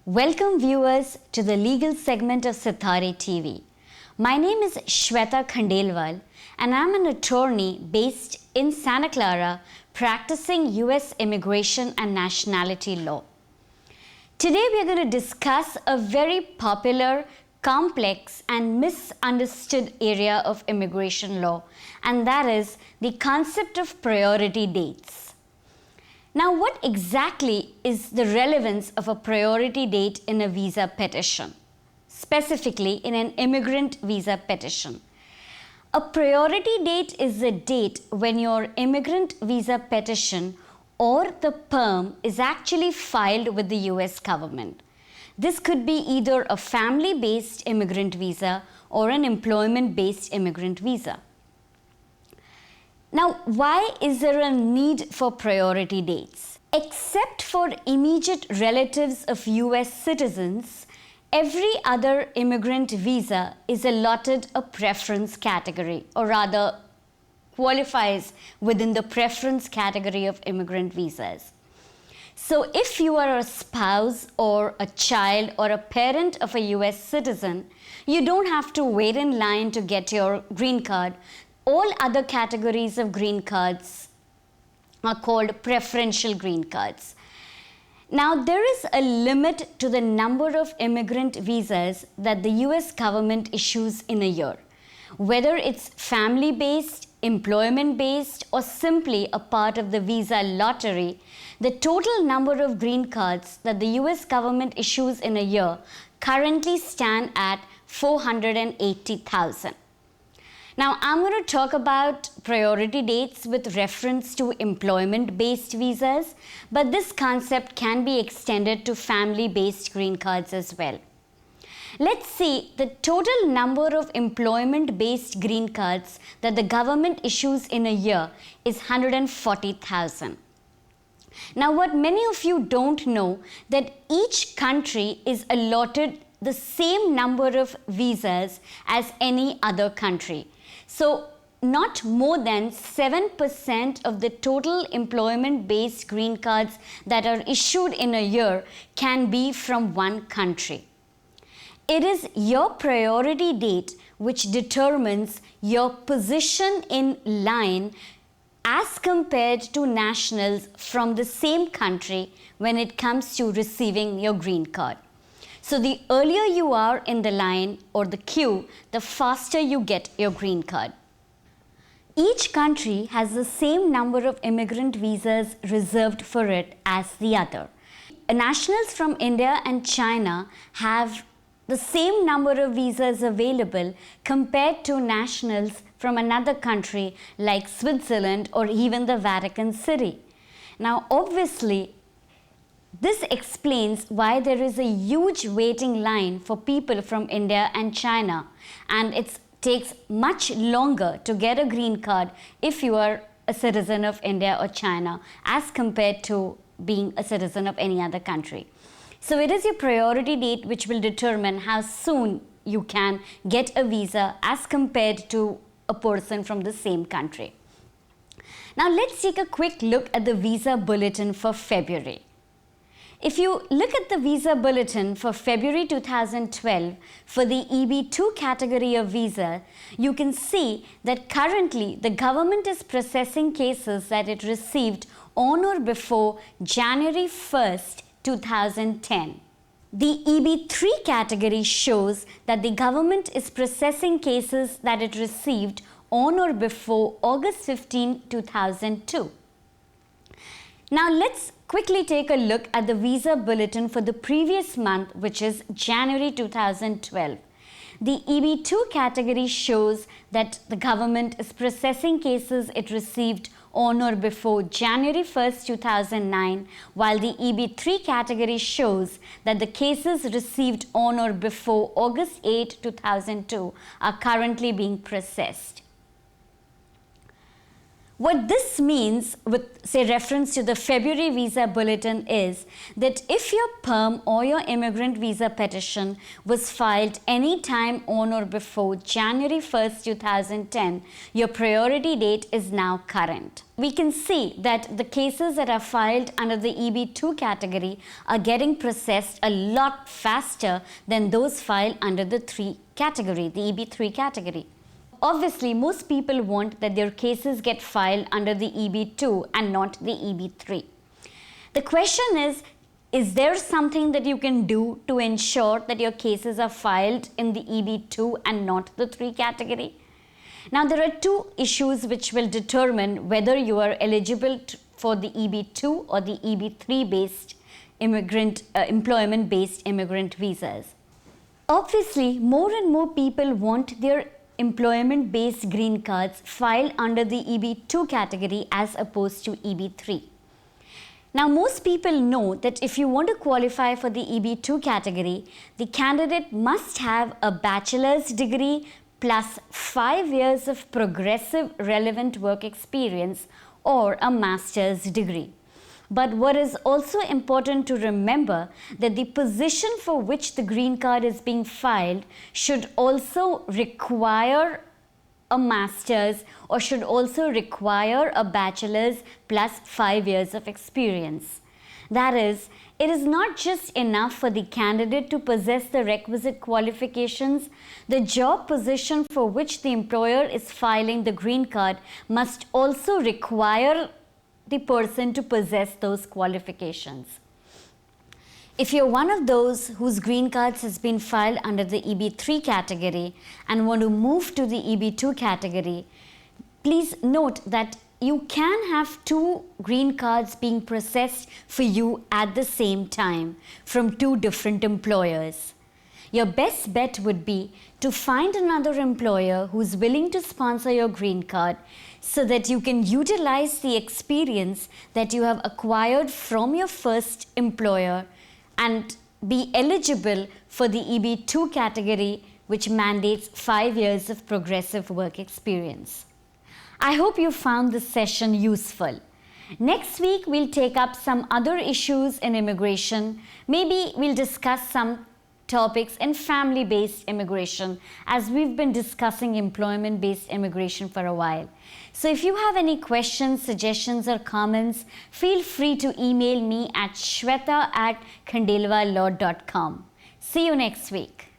Welcome viewers to the legal segment of Sitare TV. My name is Shweta Khandelwal and I'm an attorney based in Santa Clara practicing US immigration and nationality law. Today we are going to discuss a very popular, complex and misunderstood area of immigration law, and that is the concept of priority dates. Now, what exactly is the relevance of a priority date in a visa petition, specifically in an immigrant visa petition? A priority date is the date when your immigrant visa petition or the perm is actually filed with the US government. This could be either a family-based immigrant visa or an employment-based immigrant visa. Now, why is there a need for priority dates? Except for immediate relatives of US citizens, every other immigrant visa is allotted a preference category, or rather qualifies within the preference category of immigrant visas. So if you are a spouse or a child or a parent of a US citizen, you don't have to wait in line to get your green card. All other categories of green cards are called preferential green cards. Now, there is a limit to the number of immigrant visas that the US government issues in a year. Whether it's family-based, employment-based, or simply a part of the visa lottery, the total number of green cards that the US government issues in a year currently stand at 480,000. Now, I'm going to talk about priority dates with reference to employment-based visas, but this concept can be extended to family-based green cards as well. Let's see, the total number of employment-based green cards that the government issues in a year is 140,000. Now, what many of you don't know, that each country is allotted the same number of visas as any other country. So, not more than 7% of the total employment-based green cards that are issued in a year can be from one country. It is your priority date which determines your position in line as compared to nationals from the same country when it comes to receiving your green card. So the earlier you are in the line or the queue, the faster you get your green card. Each country has the same number of immigrant visas reserved for it as the other. Nationals from India and China have the same number of visas available compared to nationals from another country like Switzerland or even the Vatican City. Now, obviously, this explains why there is a huge waiting line for people from India and China, and it takes much longer to get a green card if you are a citizen of India or China as compared to being a citizen of any other country. So it is your priority date which will determine how soon you can get a visa as compared to a person from the same country. Now let's take a quick look at the visa bulletin for February. If you look at the visa bulletin for February 2012 for the EB2 category of visa, you can see that currently the government is processing cases that it received on or before January 1st, 2010. The EB3 category shows that the government is processing cases that it received on or before August 15, 2002. Now let's quickly take a look at the visa bulletin for the previous month, which is January 2012. The EB2 category shows that the government is processing cases it received on or before January 1st, 2009, while the EB3 category shows that the cases received on or before August 8, 2002 are currently being processed. What this means, with say reference to the February visa bulletin, is that if your perm or your immigrant visa petition was filed any time on or before January 1st, 2010, your priority date is now current. We can see that the cases that are filed under the EB2 category are getting processed a lot faster than those filed under the the EB3 category. Obviously, most people want that their cases get filed under the EB2 and not the EB3. The question is there something that you can do to ensure that your cases are filed in the EB2 and not the 3 category? Now, there are two issues which will determine whether you are eligible for the EB2 or the EB3 based employment-based immigrant visas. Obviously, more and more people want their employment-based green cards filed under the EB2 category as opposed to EB3. Now, most people know that if you want to qualify for the EB2 category, the candidate must have a bachelor's degree plus 5 years of progressive relevant work experience or a master's degree. But what is also important to remember that the position for which the green card is being filed should also require a master's or should also require a bachelor's plus 5 years of experience. That is, it is not just enough for the candidate to possess the requisite qualifications. The job position for which the employer is filing the green card must also require the person to possess those qualifications. If you're one of those whose green cards has been filed under the EB3 category and want to move to the EB2 category, please note that you can have 2 green cards being processed for you at the same time from 2 different employers. Your best bet would be to find another employer who's willing to sponsor your green card so that you can utilize the experience that you have acquired from your first employer and be eligible for the EB2 category, which mandates 5 years of progressive work experience. I hope you found this session useful. Next week, we'll take up some other issues in immigration. Maybe we'll discuss some topics in family-based immigration, as we've been discussing employment-based immigration for a while. So if you have any questions, suggestions or comments, feel free to email me at shweta@khandelwalaw.com. See you next week.